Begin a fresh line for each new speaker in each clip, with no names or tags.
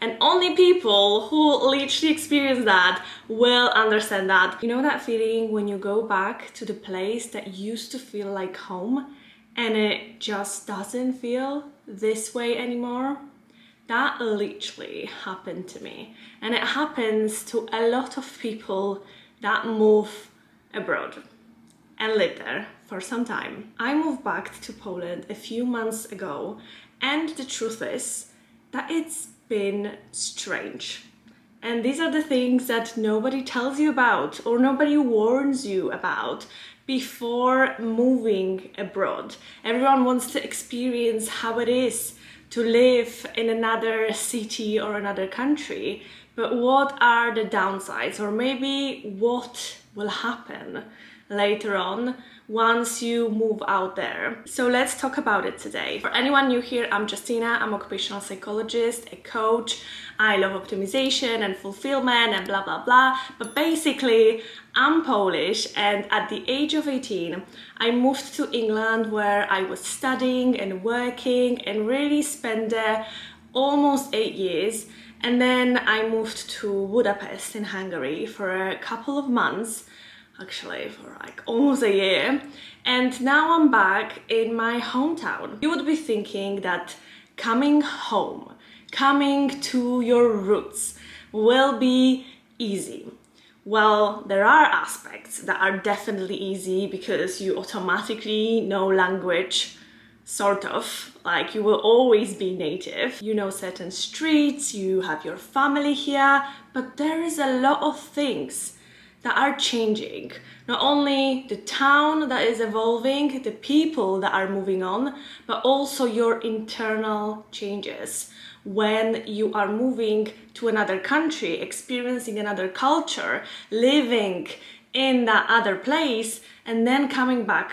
And only people who literally experience that will understand that. You know that feeling when you go back to the place that used to feel like home and it just doesn't feel this way anymore? That literally happened to me. And it happens to a lot of people that move abroad and live there for some time. I moved back to Poland a few months ago, and the truth is that it's been strange. And these are the things that nobody tells you about or nobody warns you about before moving abroad. Everyone wants to experience how it is to live in another city or another country, but what are the downsides, or maybe what will happen later on once you move out there? So let's talk about it today. For anyone new here, I'm Justina. I'm occupational psychologist, a coach. I love optimization and fulfillment and blah blah blah, but basically I'm Polish, and at the age of 18 I moved to England, where I was studying and working and really spent there almost 8 years. And then I moved to Budapest in Hungary for a couple of months, actually for like almost a year, and now I'm back in my hometown. You would be thinking that coming home, coming to your roots will be easy. Well, there are aspects that are definitely easy because you automatically know language, sort of, like you will always be native. You know certain streets, you have your family here, but there is a lot of things that are changing. Not only the town that is evolving, the people that are moving on, but also your internal changes. When you are moving to another country, experiencing another culture, living in that other place, and then coming back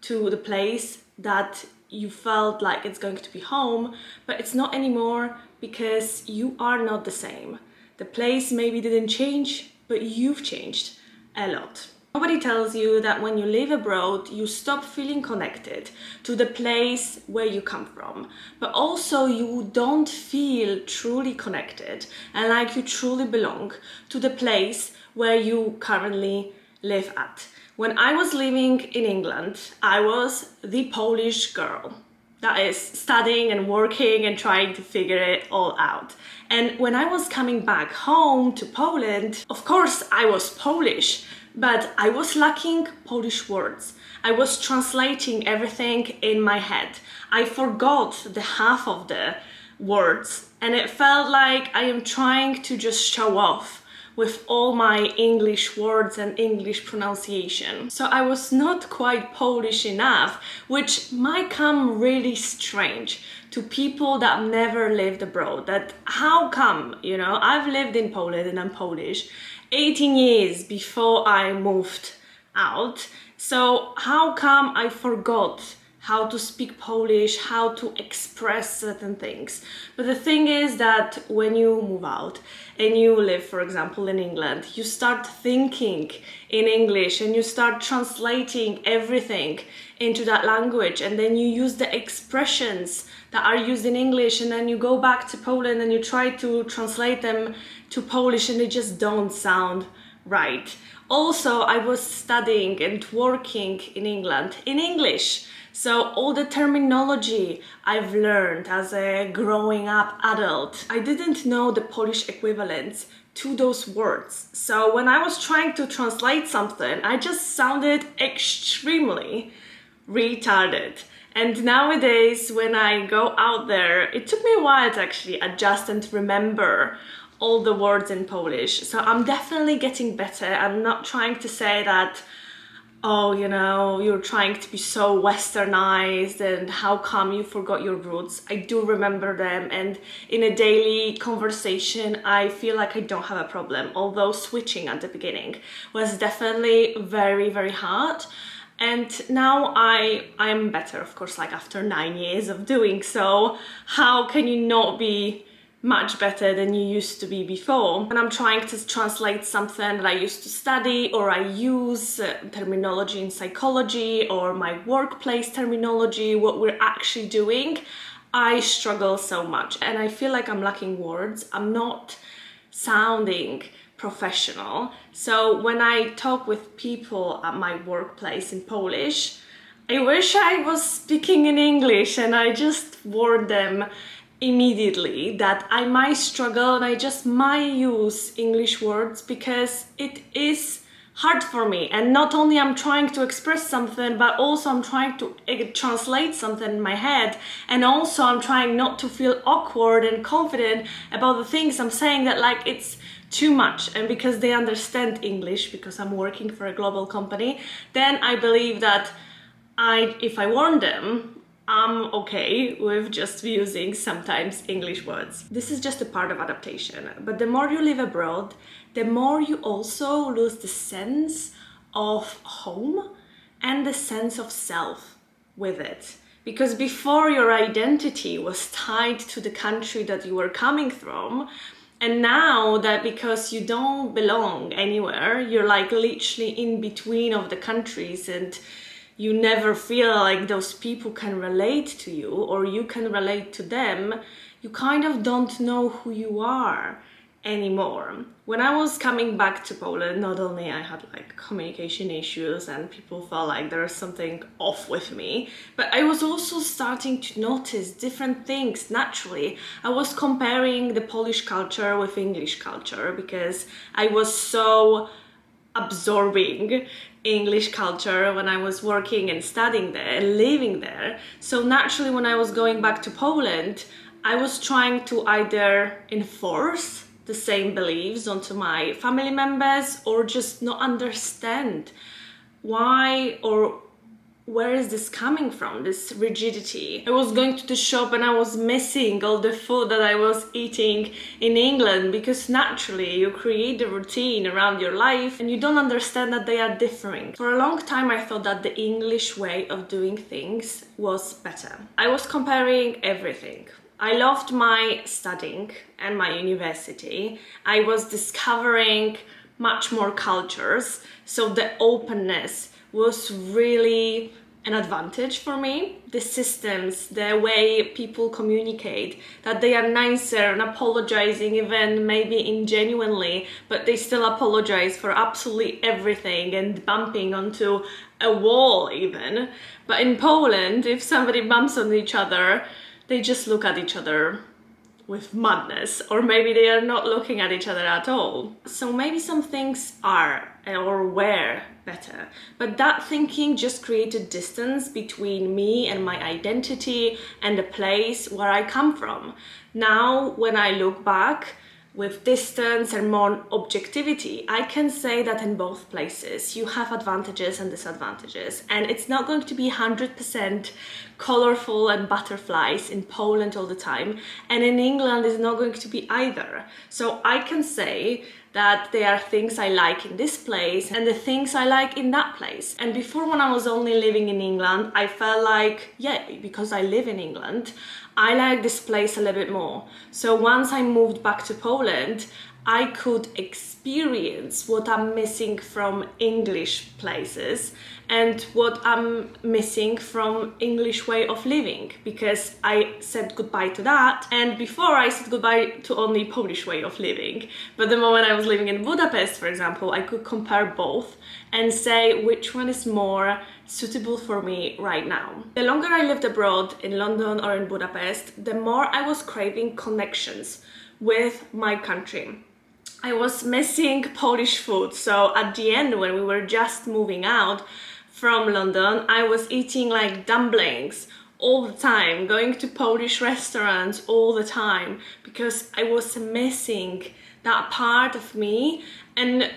to the place that you felt like it's going to be home, but it's not anymore because you are not the same. The place maybe didn't change, but you've changed a lot. Nobody tells you that when you live abroad, you stop feeling connected to the place where you come from, but also you don't feel truly connected and like you truly belong to the place where you currently live at. When I was living in England, I was the Polish girl that is studying and working and trying to figure it all out. And when I was coming back home to Poland, of course I was Polish, but I was lacking Polish words. I was translating everything in my head. I forgot the half of the words, and it felt like I am trying to just show off with all my English words and English pronunciation. So I was not quite Polish enough, which might come really strange to people that never lived abroad. That how come, you know, I've lived in Poland and I'm Polish 18 years before I moved out. So how come I forgot how to speak Polish, how to express certain things? But the thing is that when you move out and you live, for example, in England, you start thinking in English and you start translating everything into that language, and then you use the expressions that are used in English, and then you go back to Poland and you try to translate them to Polish and they just don't sound right. Also, I was studying and working in England in English. So all the terminology I've learned as a growing up adult, I didn't know the Polish equivalents to those words. So when I was trying to translate something, I just sounded extremely retarded. And nowadays, when I go out there, it took me a while to actually adjust and to remember all the words in Polish. So I'm definitely getting better. I'm not trying to say that, oh, you know, you're trying to be so westernized and how come you forgot your roots. I do remember them, and in a daily conversation I feel like I don't have a problem, although switching at the beginning was definitely very, very hard. And now I'm better, of course, like after 9 years of doing so. How can you not be much better than you used to be before? When I'm trying to translate something that I used to study, or I use terminology in psychology or my workplace terminology, what we're actually doing, I struggle so much and I feel like I'm lacking words. I'm not sounding professional. So when I talk with people at my workplace in Polish, I wish I was speaking in English, and I just warn them immediately that I might struggle and I just might use English words because it is hard for me. And not only I'm trying to express something, but also I'm trying to translate something in my head, and also I'm trying not to feel awkward and confident about the things I'm saying, that like it's too much. And because they understand English, because I'm working for a global company, then I believe that if I warn them, I'm okay with just using sometimes English words. This is just a part of adaptation. But the more you live abroad, the more you also lose the sense of home and the sense of self with it. Because before, your identity was tied to the country that you were coming from, and now that because you don't belong anywhere, you're like literally in between of the countries, and you never feel like those people can relate to you or you can relate to them, you kind of don't know who you are anymore. When I was coming back to Poland, not only I had like communication issues and people felt like there was something off with me, but I was also starting to notice different things naturally. I was comparing the Polish culture with English culture because I was so absorbing English culture when I was working and studying there and living there. So naturally, when I was going back to Poland, I was trying to either enforce the same beliefs onto my family members or just not understand why or where is this coming from, this rigidity. I was going to the shop and I was missing all the food that I was eating in England, because naturally you create a routine around your life and you don't understand that they are differing. For a long time I thought that the English way of doing things was better. I was comparing everything. I loved my studying and my university. I was discovering much more cultures, so the openness was really an advantage for me. The systems, the way people communicate, that they are nicer and apologizing even maybe ingenuinely, but they still apologize for absolutely everything and bumping onto a wall even. But in Poland, if somebody bumps on each other, they just look at each other with madness, or maybe they are not looking at each other at all. So maybe some things are or were better, but that thinking just created distance between me and my identity and the place where I come from. Now, when I look back with distance and more objectivity, I can say that in both places you have advantages and disadvantages, and it's not going to be 100% colorful and butterflies in Poland all the time, and in England is not going to be either. So I can say that there are things I like in this place and the things I like in that place. And before, when I was only living in England, I felt like, yeah, because I live in England, I like this place a little bit more. So once I moved back to Poland, I could experience what I'm missing from English places and what I'm missing from English way of living, because I said goodbye to that, and before I said goodbye to only Polish way of living. But the moment I was living in Budapest, for example, I could compare both and say which one is more suitable for me right now. The longer I lived abroad in London or in Budapest, the more I was craving connections with my country. I was missing Polish food, so at the end, when we were just moving out from London, I was eating like dumplings all the time, going to Polish restaurants all the time, because I was missing that part of me and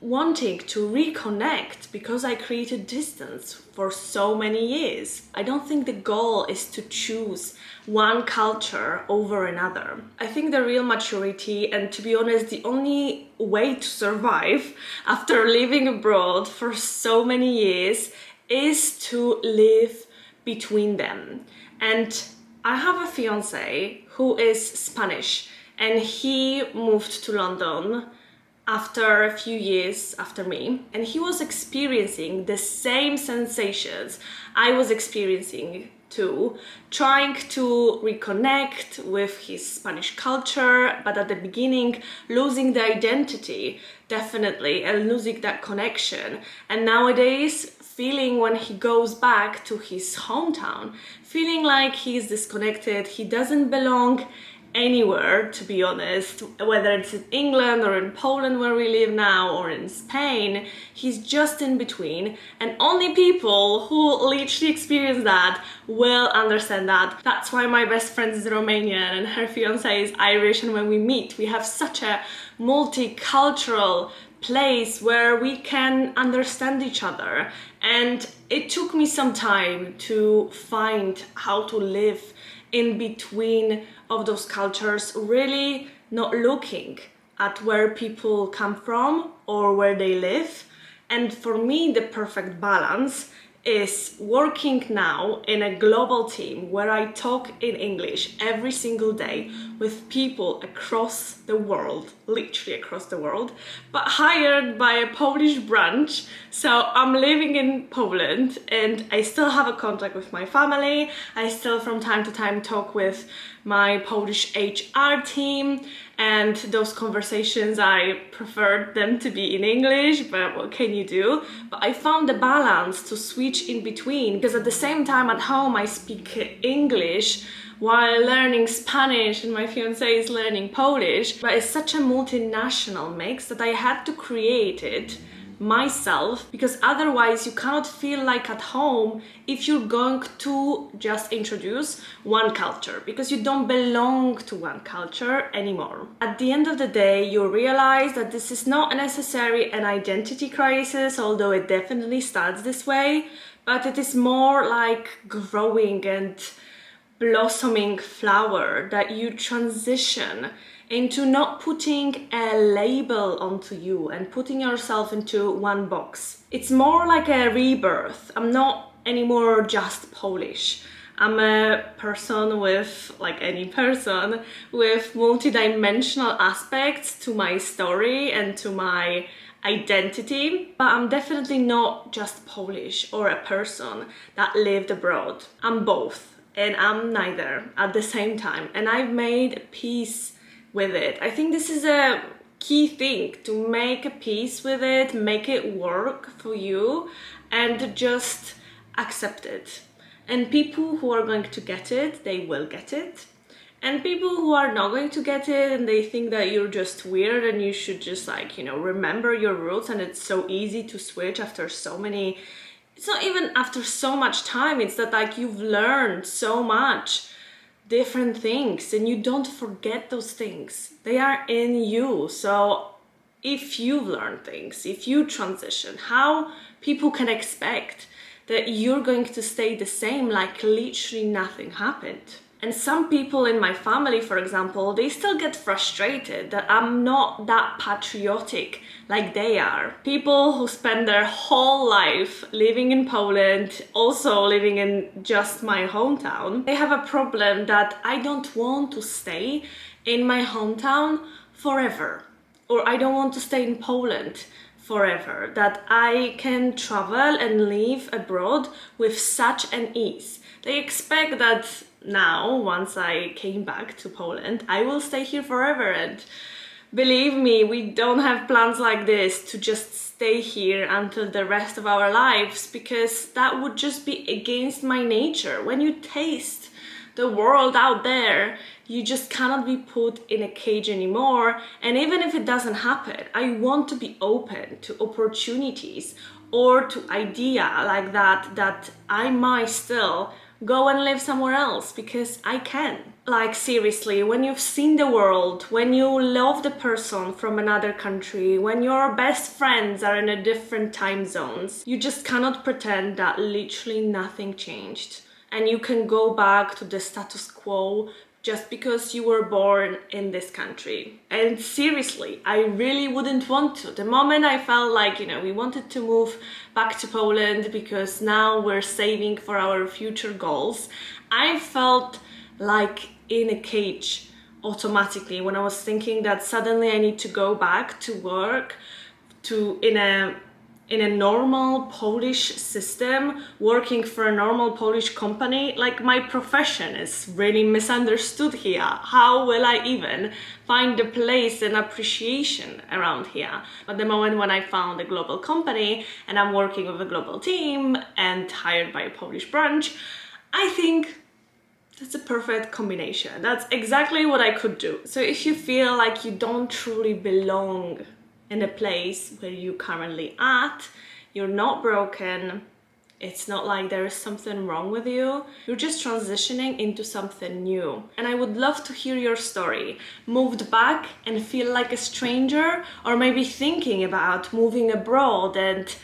wanting to reconnect, because I created distance for so many years. I don't think the goal is to choose one culture over another. I think the real maturity, and to be honest, the only way to survive after living abroad for so many years, is to live between them. And I have a fiance who is Spanish, and he moved to London after a few years after me, and he was experiencing the same sensations I was experiencing too, trying to reconnect with his Spanish culture, but at the beginning losing the identity, definitely, and losing that connection. And nowadays, feeling when he goes back to his hometown, feeling like he's disconnected, he doesn't belong anywhere, to be honest, whether it's in England or in Poland where we live now or in Spain, he's just in between, and only people who literally experience that will understand that. That's why my best friend is Romanian and her fiance is Irish, and when we meet we have such a multicultural place where we can understand each other. And it took me some time to find how to live in between of those cultures, really not looking at where people come from or where they live. And for me, the perfect balance is working now in a global team where I talk in English every single day with people across the world, literally across the world, but hired by a Polish branch. So I'm living in Poland and I still have a contact with my family. I still from time to time talk with my Polish HR team, and those conversations I prefer them to be in English, but what can you do? But I found the balance to switch in between, because at the same time at home I speak English while learning Spanish and my fiance is learning Polish, but it's such a multinational mix that I had to create it myself, because otherwise you cannot feel like at home if you're going to just introduce one culture, because you don't belong to one culture anymore. At the end of the day, you realize that this is not necessarily an identity crisis, although it definitely starts this way, but it is more like growing and blossoming flower that you transition into not putting a label onto you and putting yourself into one box. It's more like a rebirth. I'm not anymore just Polish. I'm a person with, like any person, with multidimensional aspects to my story and to my identity, but I'm definitely not just Polish or a person that lived abroad. I'm both and I'm neither at the same time, and I've made peace with it. I think this is a key thing, to make a peace with it, make it work for you, and just accept it. And people who are going to get it, they will get it. And people who are not going to get it and they think that you're just weird and you should just, like, you know, remember your roots, and it's so easy to switch after so many, it's not even after so much time, it's that like you've learned so much different things and you don't forget those things. They are in you. So if you've learned things, if you transition, how people can expect that you're going to stay the same, like literally nothing happened. And some people in my family, for example, they still get frustrated that I'm not that patriotic like they are. People who spend their whole life living in Poland, also living in just my hometown, they have a problem that I don't want to stay in my hometown forever. Or I don't want to stay in Poland forever, that I can travel and live abroad with such an ease. They expect that now, once I came back to Poland, I will stay here forever. And believe me, we don't have plans like this to just stay here until the rest of our lives, because that would just be against my nature. When you taste the world out there, you just cannot be put in a cage anymore. And even if it doesn't happen, I want to be open to opportunities or to idea like that I might still go and live somewhere else, because I can. Like seriously, when you've seen the world, when you love the person from another country, when your best friends are in a different time zones, you just cannot pretend that literally nothing changed and you can go back to the status quo just because you were born in this country. And seriously, I really wouldn't want to. The moment I felt like, you know, we wanted to move back to Poland because now we're saving for our future goals, I felt like in a cage automatically when I was thinking that suddenly I need to go back to work in in a normal Polish system, working for a normal Polish company, like my profession is really misunderstood here. How will I even find a place and appreciation around here? But the moment when I found a global company and I'm working with a global team and hired by a Polish branch, I think that's a perfect combination. That's exactly what I could do. So if you feel like you don't truly belong in a place where you currently at, you're not broken, it's not like there is something wrong with you, you're just transitioning into something new. And I would love to hear your story. Moved back and feel like a stranger, or maybe thinking about moving abroad and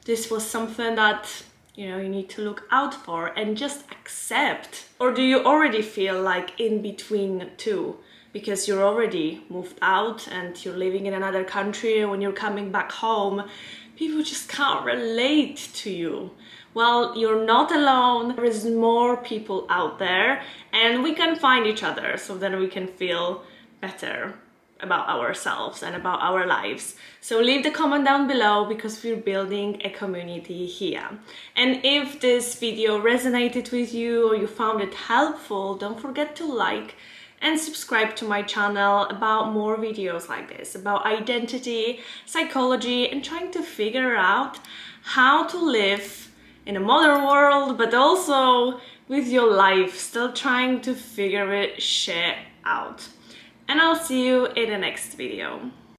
this was something that you need to look out for and just accept. Or do you already feel like in between two? Because you're already moved out and you're living in another country, and when you're coming back home, people just can't relate to you. Well, you're not alone. There is more people out there and we can find each other, so then we can feel better about ourselves and about our lives. So leave the comment down below, because we're building a community here. And if this video resonated with you or you found it helpful, don't forget to like and subscribe to my channel about more videos like this, about identity, psychology, and trying to figure out how to live in a modern world, but also with your life, still trying to figure shit out. And I'll see you in the next video.